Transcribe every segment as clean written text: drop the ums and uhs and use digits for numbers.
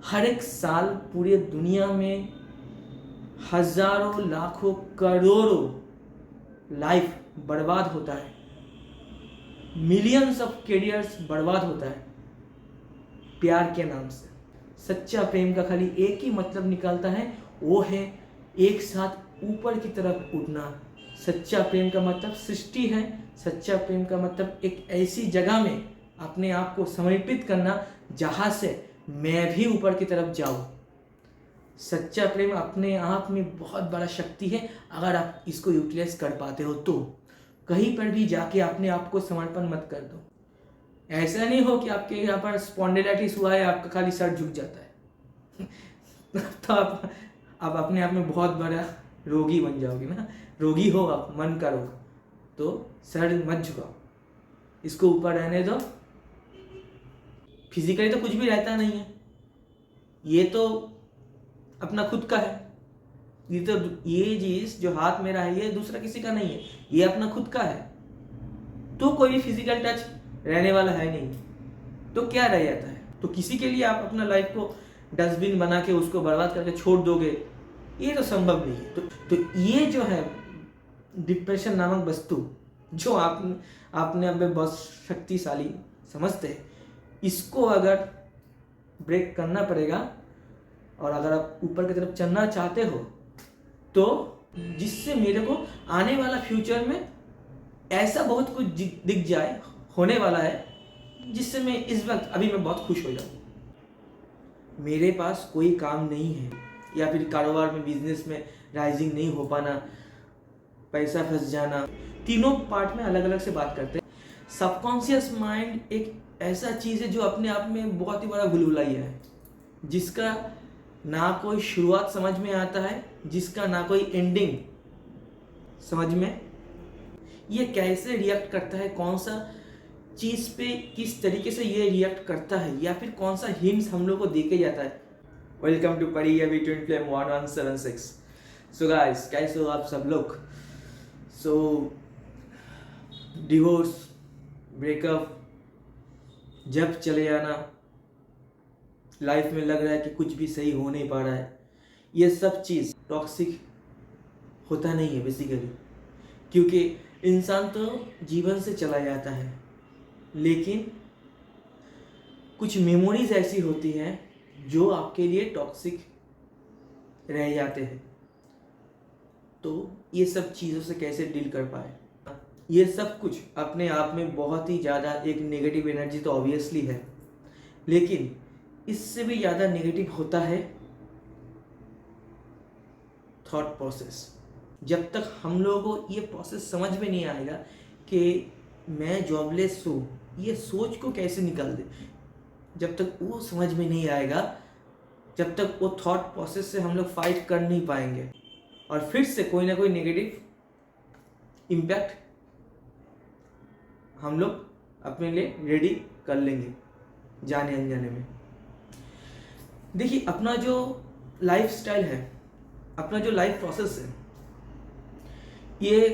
हर एक साल पूरे दुनिया में हजारों लाखों करोड़ों लाइफ बर्बाद होता है, मिलियंस ऑफ कैरियर्स बर्बाद होता है प्यार के नाम से। सच्चा प्रेम का खाली एक ही मतलब निकालता है, वो है एक साथ ऊपर की तरफ उड़ना। सच्चा प्रेम का मतलब सृष्टि है। सच्चा प्रेम का मतलब एक ऐसी जगह में अपने आप को समर्पित करना जहाँ से मैं भी ऊपर की तरफ जाऊँ। सच्चा प्रेम अपने आप में बहुत बड़ा शक्ति है अगर आप इसको यूटिलाइज कर पाते हो तो। कहीं पर भी जाके अपने आप को समर्पण मत कर दो। ऐसा नहीं हो कि आपके यहाँ पर स्पॉन्डिलाइटिस हुआ है, आपका खाली सर झुक जाता है तो आप अपने आप में बहुत बड़ा रोगी बन जाओगे ना। रोगी हो आप, मन का रोग, तो सर मत झुकाओ, इसको ऊपर रहने दो। फिजिकली तो कुछ भी रहता नहीं है, ये तो अपना खुद का है। ये चीज जो हाथ मेरा है ये दूसरा किसी का नहीं है, ये अपना खुद का है। तो कोई भी फिजिकल टच रहने वाला है नहीं, तो क्या रह जाता है? तो किसी के लिए आप अपना लाइफ को डस्टबिन बना के उसको बर्बाद करके छोड़ दोगे, ये तो संभव नहीं है। तो ये जो है डिप्रेशन नामक वस्तु जो आपने अब बहुत शक्तिशाली समझते हैं, इसको अगर ब्रेक करना पड़ेगा और अगर आप ऊपर की तरफ चलना चाहते हो तो जिससे मेरे को आने वाला फ्यूचर में ऐसा बहुत कुछ दिख जाए, होने वाला है जिससे मैं इस वक्त अभी मैं बहुत खुश हो जाऊँ। मेरे पास कोई काम नहीं है या फिर कारोबार में बिजनेस में राइजिंग नहीं हो पाना, पैसा फंस जाना, तीनों पार्ट में अलग अलग से बात करते हैं। सबकॉन्शियस माइंड एक ऐसा चीज़ है जो अपने आप में बहुत ही बड़ा भुलभुलैया है, जिसका ना कोई शुरुआत समझ में आता है, जिसका ना कोई एंडिंग समझ में। ये कैसे रिएक्ट करता है, कौन सा चीज़ पे किस तरीके से ये रिएक्ट करता है, या फिर कौन सा हिंट्स हम लोग को देके जाता है। वेलकम टू पढ़ी अभी ट्विन फ्लेम 1176। सो गाइस, कैसे हो आप सब लोग? सो डिवोर्स, ब्रेकअप, जब चले जाना, लाइफ में लग रहा है कि कुछ भी सही हो नहीं पा रहा है, ये सब चीज़ टॉक्सिक होता नहीं है बेसिकली, क्योंकि इंसान तो जीवन से चला जाता है, लेकिन कुछ मेमोरीज ऐसी होती हैं जो आपके लिए टॉक्सिक रह जाते हैं। तो ये सब चीज़ों से कैसे डील कर पाए? ये सब कुछ अपने आप में बहुत ही ज़्यादा एक नेगेटिव एनर्जी तो ऑब्वियसली है, लेकिन इससे भी ज़्यादा नेगेटिव होता है थॉट प्रोसेस। जब तक हम लोगों को ये प्रोसेस समझ में नहीं आएगा कि मैं जॉबलेस हूँ, ये सोच को कैसे निकाल दे, जब तक वो समझ में नहीं आएगा, जब तक वो थॉट प्रोसेस से हम लोग फाइट कर नहीं पाएंगे और फिर से कोई ना कोई नेगेटिव इम्पैक्ट हम लोग अपने लिए रेडी कर लेंगे जाने अनजाने में। देखिए, अपना जो लाइफ स्टाइल है, अपना जो लाइफ प्रोसेस है, ये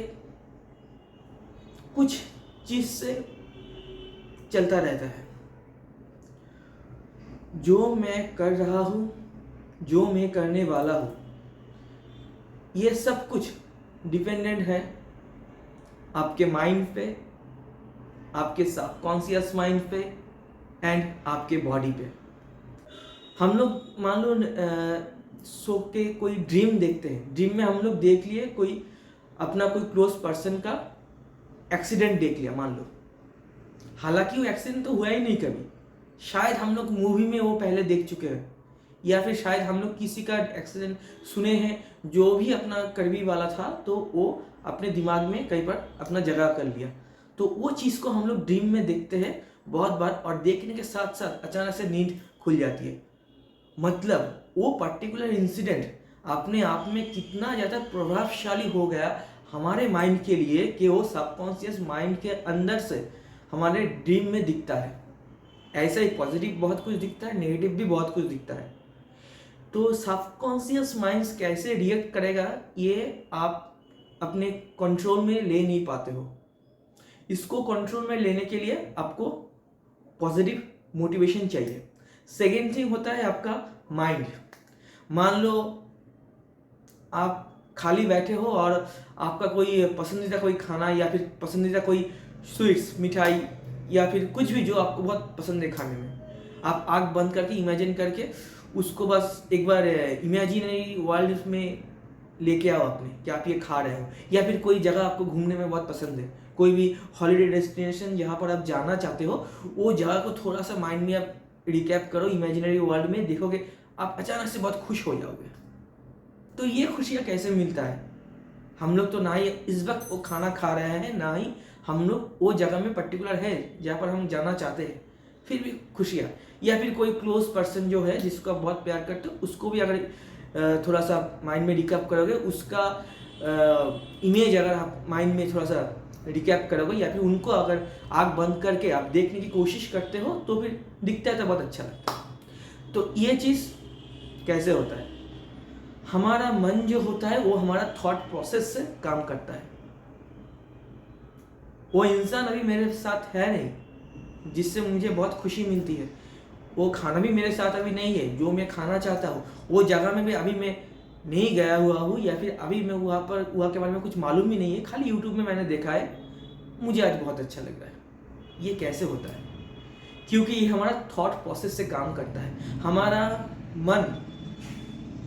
कुछ चीज से चलता रहता है। जो मैं कर रहा हूँ, जो मैं करने वाला हूँ, ये सब कुछ डिपेंडेंट है आपके माइंड पे, आपके सबकॉन्शियस माइंड पे एंड आपके बॉडी पे। हम लोग मान लो सो के कोई ड्रीम देखते हैं, ड्रीम में हम लोग देख लिए कोई अपना कोई क्लोज पर्सन का एक्सीडेंट देख लिया मान लो, हालांकि वो एक्सीडेंट तो हुआ ही नहीं कभी, शायद हम लोग मूवी में वो पहले देख चुके हैं, या फिर शायद हम लोग किसी का एक्सीडेंट सुने हैं जो भी अपना करीबी वाला था, तो वो अपने दिमाग में कई बार अपना जगह कर लिया। तो वो चीज़ को हम लोग ड्रीम में देखते हैं बहुत बार, और देखने के साथ साथ अचानक से नींद खुल जाती है। मतलब वो पर्टिकुलर इंसिडेंट अपने आप में कितना ज़्यादा प्रभावशाली हो गया हमारे माइंड के लिए कि वो सबकॉन्शियस माइंड के अंदर से हमारे ड्रीम में दिखता है। ऐसा ही पॉजिटिव बहुत कुछ दिखता है, नेगेटिव भी बहुत कुछ दिखता है। तो सबकॉन्शियस माइंड कैसे रिएक्ट करेगा, ये आप अपने कंट्रोल में ले नहीं पाते हो। इसको कंट्रोल में लेने के लिए आपको पॉजिटिव मोटिवेशन चाहिए। सेकेंड थिंग होता है आपका माइंड। मान लो आप खाली बैठे हो और आपका कोई पसंदीदा कोई खाना या फिर पसंदीदा कोई स्वीट्स, मिठाई या फिर कुछ भी जो आपको बहुत पसंद है खाने में, आप आँख बंद करके इमेजिन करके उसको बस एक बार इमेजिनरी वर्ल्ड में लेके आओ अपने कि आप ये खा रहे हो। या फिर कोई जगह आपको घूमने में बहुत पसंद है, कोई भी हॉलीडे डेस्टिनेशन जहाँ पर आप जाना चाहते हो, वो जगह को थोड़ा सा माइंड में आप रिकैप करो इमेजिनरी वर्ल्ड में, देखोगे आप अचानक से बहुत खुश हो जाओगे। तो ये खुशियाँ कैसे मिलता है? हम लोग तो ना ही इस वक्त वो खाना खा रहे हैं, ना ही हम लोग वो जगह में पर्टिकुलर है जहाँ पर हम जाना चाहते हैं, फिर भी खुशियाँ। या फिर कोई क्लोज पर्सन जो है जिसको आप बहुत प्यार करते हो, उसको भी अगर थोड़ा सा माइंड में रिकैप करोगे, उसका इमेज अगर आप माइंड में थोड़ा सा रिकैप करोगे या फिर उनको अगर आँख बंद करके आप देखने की कोशिश करते हो, तो फिर दिखता है तो बहुत अच्छा लगता है। तो ये चीज़ कैसे होता है? हमारा मन जो होता है वो हमारा थॉट प्रोसेस से काम करता है। वो इंसान अभी मेरे साथ है नहीं जिससे मुझे बहुत खुशी मिलती है, वो खाना भी मेरे साथ अभी नहीं है जो मैं खाना चाहता हूँ, वो जगह में भी अभी मैं नहीं गया हुआ हूँ, या फिर अभी मैं वहाँ के बारे में कुछ मालूम भी नहीं है, खाली यूट्यूब में मैंने देखा है, मुझे आज बहुत अच्छा लग रहा है। ये कैसे होता है? क्योंकि ये हमारा थॉट प्रोसेस से काम करता है। हमारा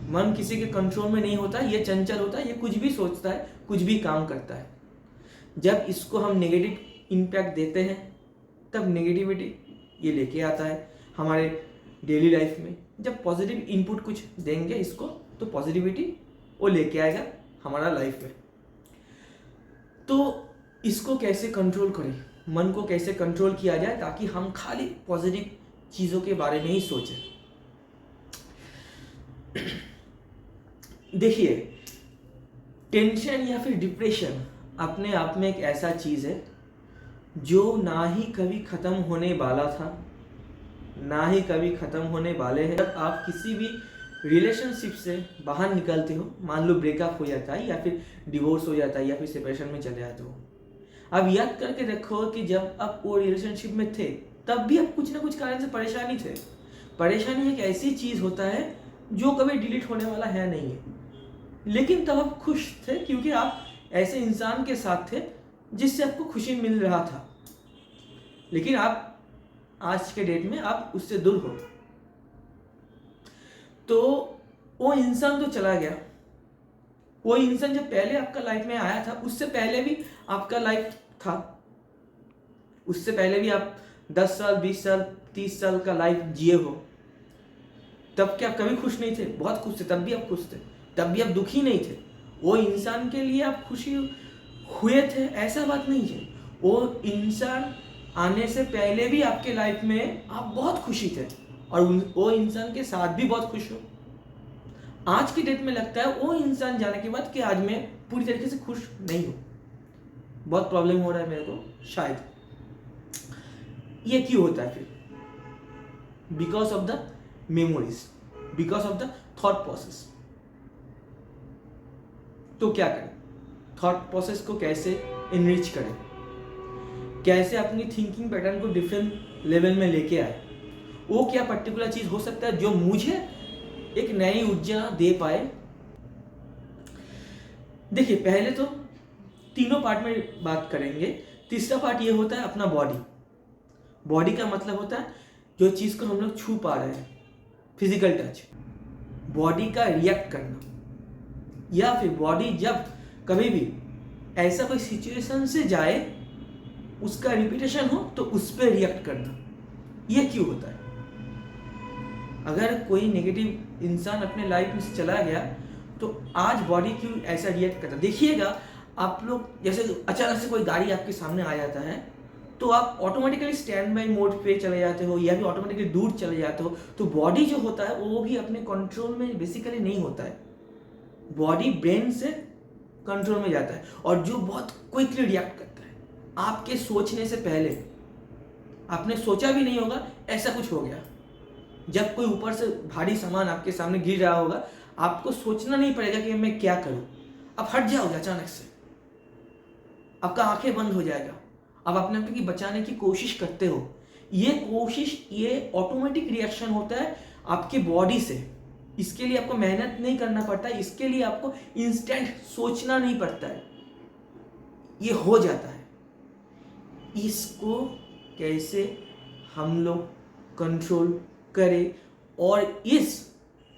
मन किसी के कंट्रोल में नहीं होता, ये चंचल होता है, ये कुछ भी सोचता है, कुछ भी काम करता है। जब इसको हम नेगेटिव इम्पैक्ट देते हैं तब नेगेटिविटी ये लेके आता है हमारे डेली लाइफ में। जब पॉजिटिव इनपुट कुछ देंगे इसको तो पॉजिटिविटी वो लेके आएगा हमारा लाइफ में। तो इसको कैसे कंट्रोल करें, मन को कैसे कंट्रोल किया जाए ताकि हम खाली पॉजिटिव चीज़ों के बारे में ही सोचें? देखिए, टेंशन या फिर डिप्रेशन अपने आप में एक ऐसा चीज़ है जो ना ही कभी ख़त्म होने वाला था, ना ही कभी ख़त्म होने वाले हैं। जब आप किसी भी रिलेशनशिप से बाहर निकलते हो, मान लो ब्रेकअप हो जाता है या फिर डिवोर्स हो जाता है या फिर सेपरेशन में चले जाते हो, अब याद करके देखो कि जब आप वो रिलेशनशिप में थे तब भी आप कुछ ना कुछ कारण से परेशानी थे। परेशानी एक ऐसी चीज़ होता है जो कभी डिलीट होने वाला है नहीं है, लेकिन तब आप खुश थे क्योंकि आप ऐसे इंसान के साथ थे जिससे आपको खुशी मिल रहा था। लेकिन आप आज के डेट में आप उससे दूर हो, तो वो इंसान तो चला गया। वो इंसान जो पहले आपका लाइफ में आया था उससे पहले भी आपका लाइफ था, उससे पहले भी आप 10 साल 20 साल 30 साल का लाइफ जिए हो। तब क्या कभी खुश नहीं थे? बहुत खुश थे, तब भी आप खुश थे, तब भी आप दुखी नहीं थे। वो इंसान के लिए आप खुशी हुए थे ऐसा बात नहीं है। वो इंसान आने से पहले भी आपके लाइफ में आप बहुत खुशी थे और वो इंसान के साथ भी बहुत खुश हो। आज की डेट में लगता है वो इंसान जाने के बाद कि आज मैं पूरी तरीके से खुश नहीं हूँ, बहुत प्रॉब्लम हो रहा है मेरे को शायद। ये क्यों होता है फिर? Because of the memories, because of the thought process. तो क्या करें? थॉट प्रोसेस को कैसे इनरिच करें, कैसे अपनी थिंकिंग पैटर्न को डिफरेंट लेवल में लेके आए? वो क्या पर्टिकुलर चीज हो सकता है जो मुझे एक नई ऊर्जा दे पाए? देखिए, पहले तो तीनों पार्ट में बात करेंगे। तीसरा पार्ट ये होता है अपना बॉडी। बॉडी का मतलब होता है जो चीज को हम लोग छू पा रहे हैं, फिजिकल टच, बॉडी का रिएक्ट करना, या फिर बॉडी जब कभी भी ऐसा कोई सिचुएशन से जाए उसका रिपीटेशन हो तो उस पर रिएक्ट करना। ये क्यों होता है? अगर कोई नेगेटिव इंसान अपने लाइफ में से चला गया तो आज बॉडी क्यों ऐसा रिएक्ट करता है? देखिएगा, आप लोग जैसे अचानक से कोई गाड़ी आपके सामने आ जाता है तो आप ऑटोमेटिकली स्टैंड बाई मोड पे चले जाते हो या फिर ऑटोमेटिकली दूर चले जाते हो। तो बॉडी जो होता है वो भी अपने कंट्रोल में बेसिकली नहीं होता है, बॉडी ब्रेन से कंट्रोल में जाता है और जो बहुत क्विकली रिएक्ट करता है। आपके सोचने से पहले आपने सोचा भी नहीं होगा ऐसा कुछ हो गया। जब कोई ऊपर से भारी सामान आपके सामने गिर रहा होगा, आपको सोचना नहीं पड़ेगा कि मैं क्या करूं, आप हट जाओगे अचानक से, आपका आंखें बंद हो जाएगा, आप अपने आप को बचाने की कोशिश करते हो। ये कोशिश, ये ऑटोमेटिक रिएक्शन होता है आपके बॉडी से। इसके लिए आपको मेहनत नहीं करना पड़ता है, इसके लिए आपको इंस्टेंट सोचना नहीं पड़ता है, ये हो जाता है। इसको कैसे हम लोग कंट्रोल करें और इस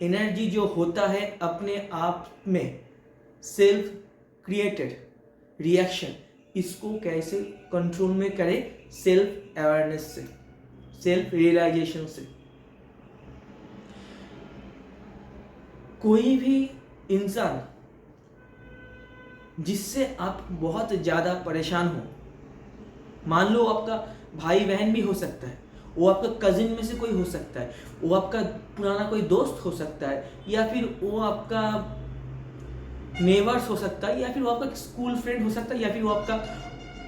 एनर्जी जो होता है अपने आप में सेल्फ क्रिएटेड रिएक्शन, इसको कैसे कंट्रोल में करें सेल्फ अवेयरनेस से, सेल्फ रियलाइजेशन से। कोई भी इंसान जिससे आप बहुत ज़्यादा परेशान हो, मान लो आपका भाई बहन भी हो सकता है, वो आपका कजिन में से कोई हो सकता है, वो आपका पुराना कोई दोस्त हो सकता है, या फिर वो आपका नेबर्स हो सकता है, या फिर वो आपका स्कूल फ्रेंड हो सकता है, या फिर वो आपका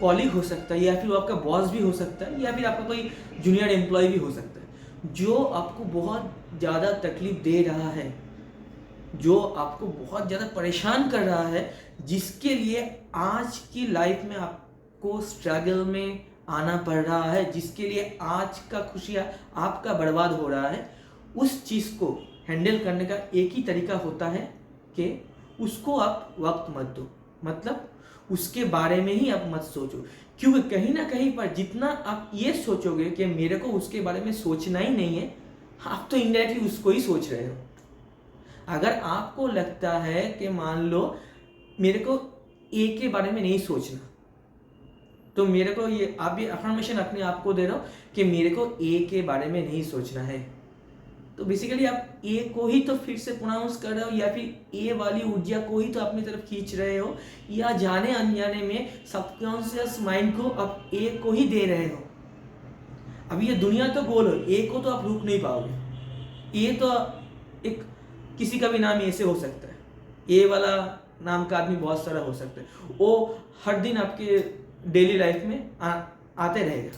कॉलीग हो सकता है, या फिर वो आपका बॉस भी हो सकता है, या फिर आपका कोई जूनियर एम्प्लॉय भी हो सकता है, जो आपको बहुत ज़्यादा तकलीफ दे रहा है, जो आपको बहुत ज़्यादा परेशान कर रहा है, जिसके लिए आज की लाइफ में आपको स्ट्रगल में आना पड़ रहा है, जिसके लिए आज का खुशियाँ आपका बर्बाद हो रहा है, उस चीज़ को हैंडल करने का एक ही तरीका होता है कि उसको आप वक्त मत दो, मतलब उसके बारे में ही आप मत सोचो। क्योंकि कहीं ना कहीं पर जितना आप ये सोचोगे कि मेरे को उसके बारे में सोचना ही नहीं है, आप तो इनडायरेक्टली उसको ही सोच रहे हो। अगर आपको लगता है कि मान लो मेरे को ए के बारे में नहीं सोचना, तो मेरे को ये आप ये अफर्मेशन अपने आप को दे रहे हो कि मेरे को ए के बारे में नहीं सोचना है, तो बेसिकली आप ए को ही तो फिर से प्रोनाउंस कर रहे हो, या फिर ए वाली ऊर्जा को ही तो अपनी तरफ खींच रहे हो, या जाने अनजाने में सबकॉन्शियस माइंड को आप ए को ही दे रहे हो। अभी ये दुनिया तो गोल हो, ए को तो आप रोक नहीं पाओगे। ए तो एक किसी का भी नाम ए से हो सकता है, ए वाला नाम का आदमी बहुत सारा हो सकता है, वो हर दिन आपके डेली लाइफ में आते रहेगा।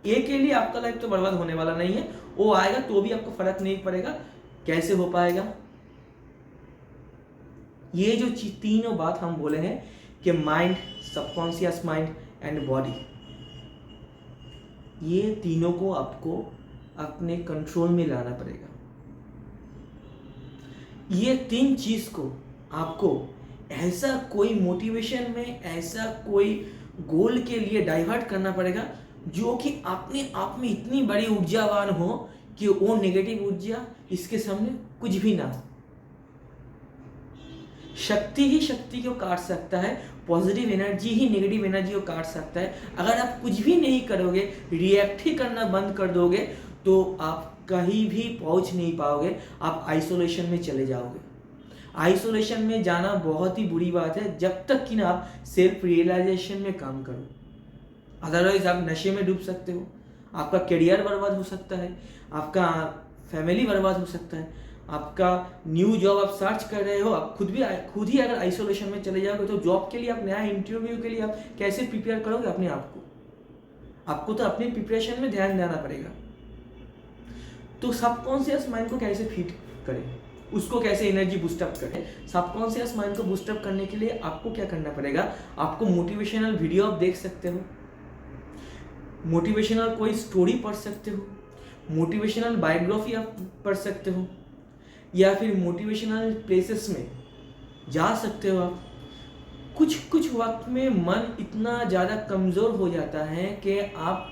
ए के लिए आपका लाइफ तो बर्बाद होने वाला नहीं है, वो आएगा तो भी आपको फर्क नहीं पड़ेगा। कैसे हो पाएगा? ये जो तीनों बात हम बोले हैं कि mind, subconscious mind and body, ये तीनों को आपको अपने कंट्रोल में लाना पड़ेगा। ये तीन चीज को आपको ऐसा कोई मोटिवेशन में, ऐसा कोई गोल के लिए डाइवर्ट करना पड़ेगा जो कि अपने आप में इतनी बड़ी ऊर्जावान हो कि वो नेगेटिव ऊर्जा इसके सामने कुछ भी ना हो। शक्ति ही शक्ति को काट सकता है, पॉजिटिव एनर्जी ही नेगेटिव एनर्जी को काट सकता है। अगर आप कुछ भी नहीं करोगे, रिएक्ट ही करना बंद कर दोगे, तो आप कहीं भी पहुंच नहीं पाओगे, आप आइसोलेशन में चले जाओगे। आइसोलेशन में जाना बहुत ही बुरी बात है, जब तक कि ना आप सेल्फ रियलाइजेशन में काम करो। अदरवाइज आप नशे में डूब सकते हो, आपका करियर बर्बाद हो सकता है, आपका फैमिली बर्बाद हो सकता है, आपका न्यू जॉब आप सर्च कर रहे हो, आप खुद ही अगर आइसोलेशन में चले जाओगे तो जॉब के लिए, आप नया इंटरव्यू के लिए आप कैसे प्रिपेयर करोगे अपने आप को? आपको तो अपने प्रिपरेशन में ध्यान देना पड़ेगा। तो सबकॉन्शियस माइंड को कैसे फीड करें, उसको कैसे एनर्जी बूस्टअप करें? सबकॉन्शियस माइंड को बूस्टअप करने के लिए आपको क्या करना पड़ेगा? आपको मोटिवेशनल वीडियो आप देख सकते हो, मोटिवेशनल कोई स्टोरी पढ़ सकते हो, मोटिवेशनल बायोग्राफी आप पढ़ सकते हो, या फिर मोटिवेशनल प्लेसेस में जा सकते हो आप। कुछ वक्त में मन इतना ज़्यादा कमज़ोर हो जाता है कि आप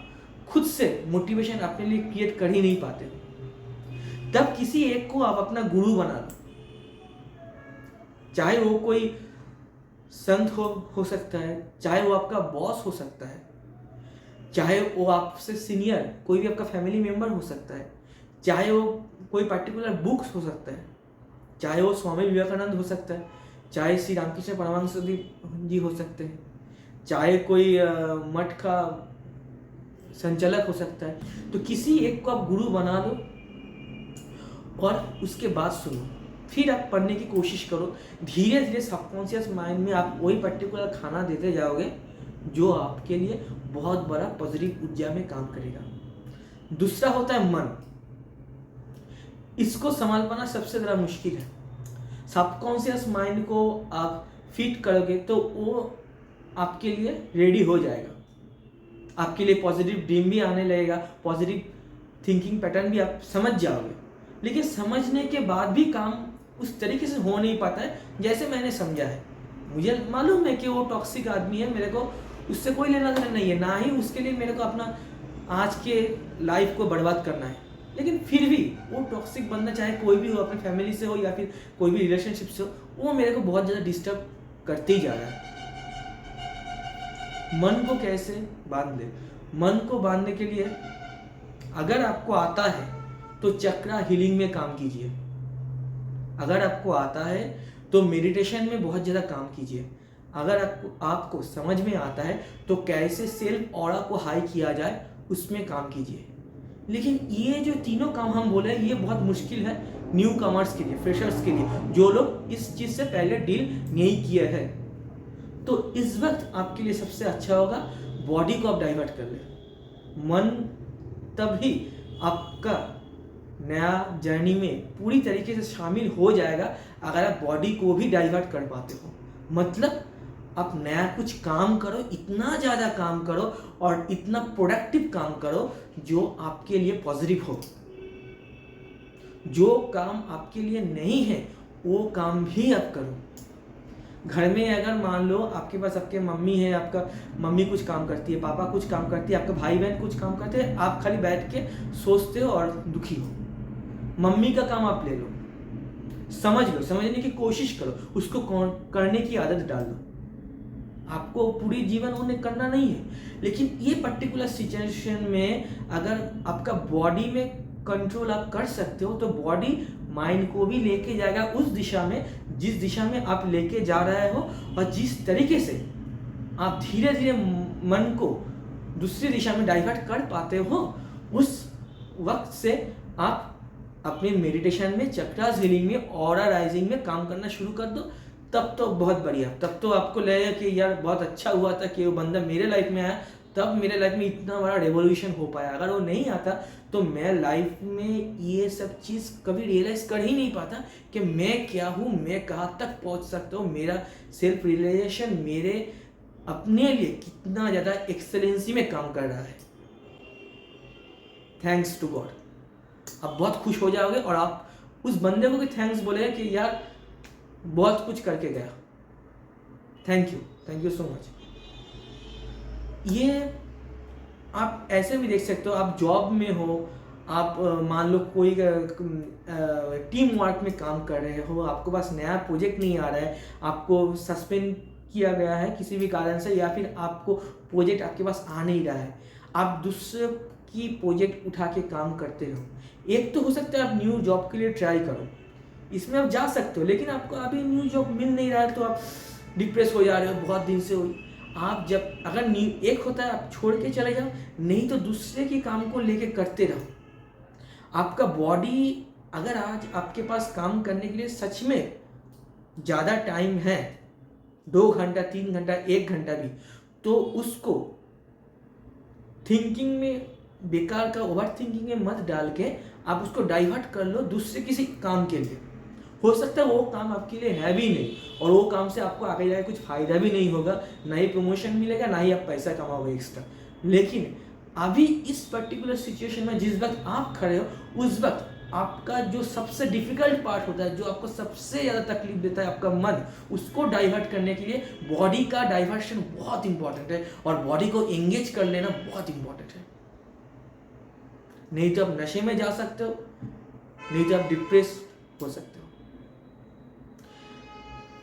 खुद से मोटिवेशन अपने लिए क्रिएट कर ही नहीं पाते हो। तब किसी एक को आप अपना गुरु बना लो, चाहे वो कोई संत हो सकता है, चाहे वो आपका बॉस हो सकता है, चाहे वो आपसे सीनियर कोई भी आपका फैमिली मेंबर हो सकता है, चाहे वो कोई पर्टिकुलर बुक्स हो सकता है, चाहे वो स्वामी विवेकानंद हो सकता है, चाहे श्री रामकृष्ण परमहंस जी हो सकते हैं, चाहे कोई मठ का संचालक हो सकता है। तो किसी एक को आप गुरु बना लो और उसके बाद सुनो, फिर आप पढ़ने की कोशिश करो। धीरे धीरे सबकॉन्शियस माइंड में आप वही पर्टिकुलर खाना देते जाओगे जो आपके लिए बहुत बड़ा पॉजिटिव ऊर्जा में काम करेगा। दूसरा होता है मन। इसको संभाल पाना सबसे ज़्यादा मुश्किल है। सबकॉन्शियस माइंड को आप फिट करोगे तो वो आपके लिए रेडी हो जाएगा, आपके लिए पॉजिटिव ड्रीम भी आने लगेगा, पॉजिटिव थिंकिंग पैटर्न भी आप समझ जाओगे। लेकिन समझने के बाद भी काम उस तरीके से हो नहीं पाता है जैसे मैंने समझा है। मुझे मालूम है कि वो टॉक्सिक आदमी है, मेरे को उससे कोई लेना देना नहीं है, ना ही उसके लिए मेरे को अपना आज के लाइफ को बर्बाद करना है। लेकिन फिर भी वो टॉक्सिक बंदा, चाहे कोई भी हो, अपने फैमिली से हो या फिर कोई भी रिलेशनशिप से हो, वो मेरे को बहुत ज़्यादा डिस्टर्ब करते ही जा रहा है। मन को कैसे बांध ले? मन को बांधने के लिए अगर आपको आता है तो चक्रा हीलिंग में काम कीजिए। अगर आपको आता है तो मेडिटेशन में बहुत ज़्यादा काम कीजिए। अगर आपको समझ में आता है तो कैसे सेल्फ ऑरा को हाई किया जाए उसमें काम कीजिए। लेकिन ये जो तीनों काम हम बोले ये बहुत मुश्किल है न्यू कमर्स के लिए, फ्रेशर्स के लिए, जो लोग इस चीज़ से पहले डील नहीं किए हैं। तो इस वक्त आपके लिए सबसे अच्छा होगा बॉडी को आप डाइवर्ट कर ले। मन तभी आपका नया जर्नी में पूरी तरीके से शामिल हो जाएगा अगर आप बॉडी को भी डाइवर्ट कर पाते हो। मतलब आप नया कुछ काम करो, इतना ज़्यादा काम करो और इतना प्रोडक्टिव काम करो जो आपके लिए पॉजिटिव हो। जो काम आपके लिए नहीं है वो काम भी आप करो। घर में अगर मान लो आपके पास आपके मम्मी है, आपका मम्मी कुछ काम करती है, पापा कुछ काम करती है, आपका भाई बहन कुछ काम करते हैं, आप खाली बैठ के सोचते हो और दुखी हो। मम्मी का काम आप ले लो, समझ लो, समझने की कोशिश करो, उसको करने की आदत डाल लो। आपको पूरी जीवन उन्हें करना नहीं है, लेकिन ये पर्टिकुलर सिचुएशन में अगर आपका बॉडी में कंट्रोल आप कर सकते हो तो बॉडी माइंड को भी लेके जाएगा उस दिशा में जिस दिशा में आप लेके जा रहे हो। और जिस तरीके से आप धीरे धीरे मन को दूसरी दिशा में डाइवर्ट कर पाते हो, उस वक्त से आप अपने मेडिटेशन में, चक्रास हीलिंग में, ऑरा राइजिंग में काम करना शुरू कर दो। तब तो बहुत बढ़िया, तब तो आपको लगेगा कि यार बहुत अच्छा हुआ था कि वो बंदा मेरे लाइफ में आया, तब मेरे लाइफ में इतना बड़ा रेवोल्यूशन हो पाया। अगर वो नहीं आता तो मैं लाइफ में ये सब चीज़ कभी रियलाइज कर ही नहीं पाता कि मैं क्या हूँ, मैं कहाँ तक पहुँच सकता हूँ, मेरा सेल्फ रियलाइजेशन मेरे अपने लिए कितना ज़्यादा एक्सेलेंसी में काम कर रहा है। Thanks to God. आप बहुत खुश हो जाओगे और आप उस बंदे को भी थैंक्स बोलेगा कि यार बहुत कुछ करके गया, थैंक यू सो मच। ये आप ऐसे भी देख सकते हो, आप जॉब में हो, आप मान लो कोई टीम वर्क में काम कर रहे हो, आपके पास नया प्रोजेक्ट नहीं आ रहा है, आपको सस्पेंड किया गया है किसी भी कारण से, या फिर आपको प्रोजेक्ट आपके पास आ नहीं रहा है, आप दूसरे की प्रोजेक्ट उठा के काम करते हो। एक तो हो सकता है आप न्यू जॉब के लिए ट्राई करो, इसमें आप जा सकते हो, लेकिन आपको अभी न्यू जॉब मिल नहीं रहा है तो आप डिप्रेस हो जा रहे हो बहुत दिन से। आप जब अगर एक होता है आप छोड़ के चले जाओ, नहीं तो दूसरे के काम को लेके करते रहो। आपका बॉडी अगर आज आपके पास काम करने के लिए सच में ज़्यादा टाइम है, 2 घंटा 3 घंटा 1 घंटा भी, तो उसको थिंकिंग में, बेकार का ओवर थिंकिंग में मत डाल के आप उसको डाइवर्ट कर लो दूसरे किसी काम के लिए। हो सकता है वो काम आपके लिए है भी नहीं और वो काम से आपको आगे जाके कुछ फायदा भी नहीं होगा, ना ही प्रमोशन मिलेगा, ना ही आप पैसा कमाओगे एक्स्ट्रा। लेकिन अभी इस पर्टिकुलर सिचुएशन में जिस वक्त आप खड़े हो, उस वक्त आपका जो सबसे डिफिकल्ट पार्ट होता है, जो आपको सबसे ज़्यादा तकलीफ देता है, आपका मन, उसको डाइवर्ट करने के लिए बॉडी का डाइवर्शन बहुत इंपॉर्टेंट है और बॉडी को एंगेज कर लेना बहुत इंपॉर्टेंट है। नहीं तो आप नशे में जा सकते हो, नहीं तो आप डिप्रेस हो सकते हो।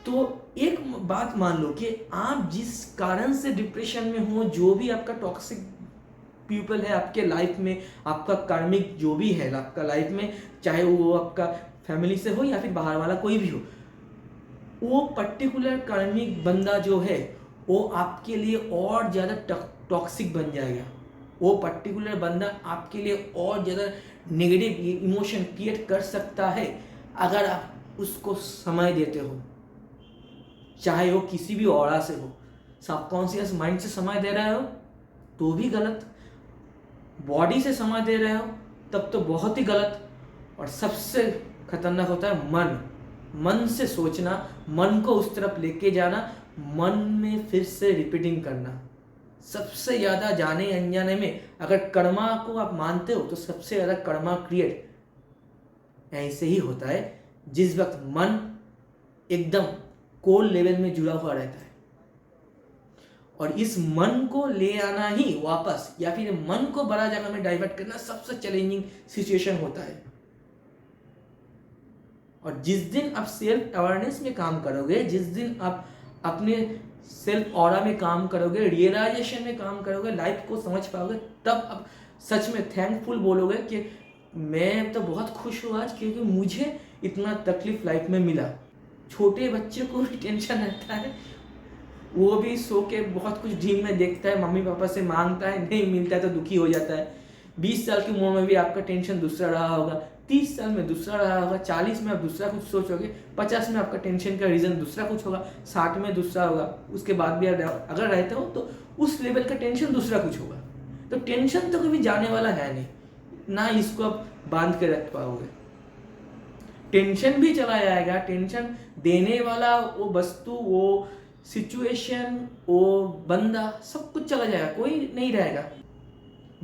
तो एक बात मान लो कि आप जिस कारण से डिप्रेशन में हो, जो भी आपका टॉक्सिक पीपल है आपके लाइफ में, आपका कार्मिक जो भी है आपका लाइफ में, चाहे वो आपका फैमिली से हो या फिर बाहर वाला कोई भी हो, वो पर्टिकुलर कार्मिक बंदा जो है वो आपके लिए और ज़्यादा टॉक्सिक बन जाएगा। वो पर्टिकुलर बंदा आपके लिए और ज़्यादा नेगेटिव इमोशन क्रिएट कर सकता है अगर आप उसको समय देते हो, चाहे वो किसी भी ऑरा से हो। सबकॉन्शियस माइंड से समय दे रहे हो तो भी गलत, बॉडी से समय दे रहे हो तब तो बहुत ही गलत, और सबसे खतरनाक होता है मन से सोचना, मन को उस तरफ लेके जाना, मन में फिर से रिपीटिंग करना। सबसे ज़्यादा जाने अनजाने में अगर कर्मा को आप मानते हो तो सबसे ज़्यादा कर्मा क्रिएट ऐसे ही होता है जिस वक्त मन एकदम कोर लेवल में जुड़ा हुआ रहता है, और इस मन को ले आना ही वापस या फिर मन को बड़ा जगह में डाइवर्ट करना सबसे चैलेंजिंग सिचुएशन होता है। और जिस दिन आप सेल्फ अवेयरनेस में काम करोगे, जिस दिन आप अपने सेल्फ ऑरा में काम करोगे, रियलाइजेशन में काम करोगे, लाइफ को समझ पाओगे, तब आप सच में थैंकफुल बोलोगे कि मैं तो बहुत खुश हूँ आज, क्योंकि मुझे इतना तकलीफ लाइफ में मिला। छोटे बच्चे को भी टेंशन रहता है, वो भी सो के बहुत कुछ ड्रीम में देखता है, मम्मी पापा से मांगता है, नहीं मिलता है तो दुखी हो जाता है। 20 साल की उम्र में भी आपका टेंशन दूसरा रहा होगा, 30 साल में दूसरा रहा होगा, 40 में आप दूसरा कुछ सोचोगे, 50 में आपका टेंशन का रीज़न दूसरा कुछ होगा, 60 में दूसरा होगा, उसके बाद भी अगर रहते हो तो उस लेवल का टेंशन दूसरा कुछ होगा। तो टेंशन तो कभी जाने वाला है नहीं, ना इसको आप बांध के रख पाओगे। टेंशन भी चला जाएगा, टेंशन देने वाला वो वस्तु, वो सिचुएशन, वो बंदा, सब कुछ चला जाएगा, कोई नहीं रहेगा।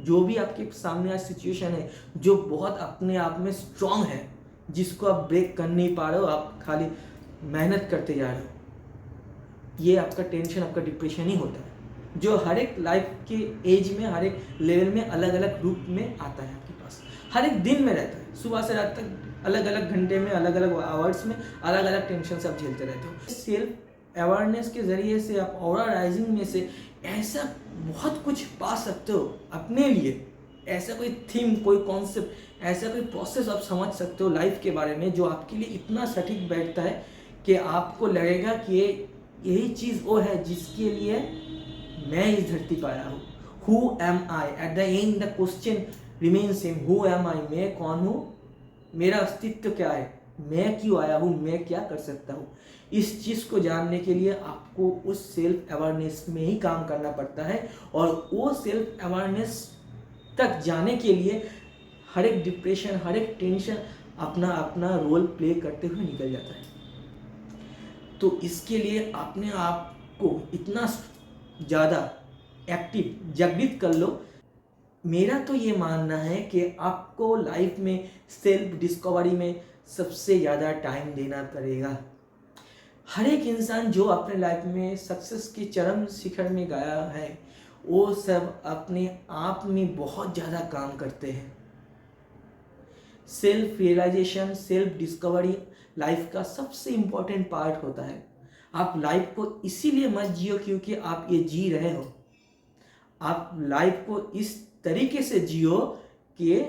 जो भी आपके सामने आज सिचुएशन है जो बहुत अपने आप में स्ट्रांग है, जिसको आप ब्रेक कर नहीं पा रहे हो, आप खाली मेहनत करते जा रहे हो, ये आपका टेंशन, आपका डिप्रेशन ही होता है, जो हर एक लाइफ के एज में, हर एक लेवल में अलग अलग रूप में आता है आपके पास, हर एक दिन में रहता है। सुबह से रात तक अलग अलग घंटे में, अलग अलग आवर्स में अलग अलग टेंशन से आप झेलते रहते हो। सेल्फ अवेयरनेस के ज़रिए से आप ऑरा राइजिंग में से ऐसा बहुत कुछ पा सकते हो अपने लिए। ऐसा कोई थीम, कोई कॉन्सेप्ट, ऐसा कोई प्रोसेस आप समझ सकते हो लाइफ के बारे में जो आपके लिए इतना सटीक बैठता है कि आपको लगेगा कि यही चीज़ वो है जिसके लिए मैं इस धरती पर आया हूँ। Who am I, at the end the question remain same, who am I, मैं कौन हूँ, मेरा अस्तित्व क्या है, मैं क्यों आया हूँ, मैं क्या कर सकता हूँ। इस चीज़ को जानने के लिए आपको उस सेल्फ अवेयरनेस में ही काम करना पड़ता है, और वो सेल्फ अवेयरनेस तक जाने के लिए हर एक डिप्रेशन, हर एक टेंशन अपना अपना रोल प्ले करते हुए निकल जाता है। तो इसके लिए अपने आप को इतना ज़्यादा एक्टिव, जागृत कर लो। मेरा तो ये मानना है कि आपको लाइफ में सेल्फ डिस्कवरी में सबसे ज़्यादा टाइम देना पड़ेगा। हर एक इंसान जो अपने लाइफ में सक्सेस की चरम शिखर में गया है, वो सब अपने आप में बहुत ज़्यादा काम करते हैं। Self realisation, self discovery life का सबसे इम्पोर्टेंट पार्ट होता है। आप लाइफ को इसीलिए मत जियो क्योंकि आप ये जी रहे हो। आप लाइफ को इस तरीके से जियो कि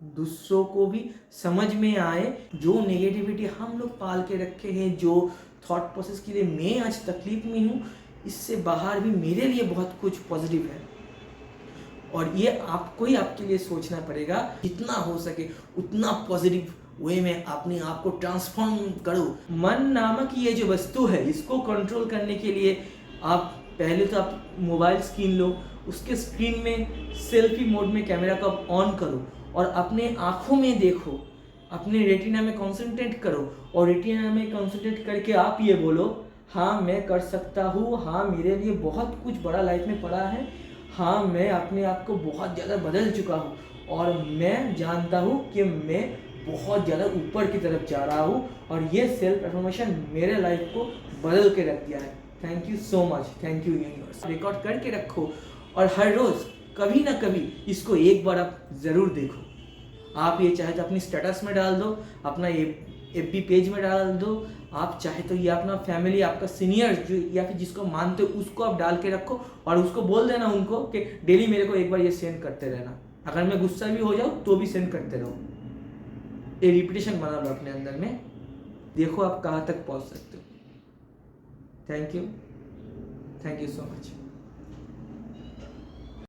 दूसरों को भी समझ में आए। जो नेगेटिविटी हम लोग पाल के रखे हैं, जो थॉट प्रोसेस के लिए मैं आज तकलीफ में हूँ, इससे बाहर भी मेरे लिए बहुत कुछ पॉजिटिव है। और ये आपको ही आपके लिए सोचना पड़ेगा, जितना हो सके उतना पॉजिटिव वे में अपने आप को ट्रांसफॉर्म करो। मन नामक ये जो वस्तु है, इसको कंट्रोल करने के लिए आप पहले तो आप मोबाइल स्क्रीन लो, उसके स्क्रीन में सेल्फी मोड में कैमरा को आप ऑन करो और अपने आँखों में देखो, अपने रेटिना में कंसंट्रेट करो, और रेटिना में कंसंट्रेट करके आप ये बोलो, हाँ मैं कर सकता हूँ, हाँ मेरे लिए बहुत कुछ बड़ा लाइफ में पड़ा है, हाँ मैं अपने आप को बहुत ज़्यादा बदल चुका हूँ, और मैं जानता हूँ कि मैं बहुत ज़्यादा ऊपर की तरफ जा रहा हूँ, और ये सेल्फ अफर्मेशन मेरे लाइफ को बदल के रख दिया है। Thank you so much, thank you universe. Record करके रखो और हर रोज़ कभी ना कभी इसको एक बार आप ज़रूर देखो। आप ये चाहे तो अपनी स्टेटस में डाल दो, अपना FB पेज में डाल दो, आप चाहे तो ये अपना फैमिली, आपका सीनियर जो या फिर जिसको मानते हो उसको आप डाल के रखो, और उसको बोल देना उनको कि डेली मेरे को एक बार ये सेंड करते रहना। अगर मैं गुस्सा भी हो जाऊँ तो भी सेंड करते रहो। ये रिपीटेशन बना लो अपने अंदर में, देखो आप कहाँ तक पहुँच सकते हो। Thank you so much.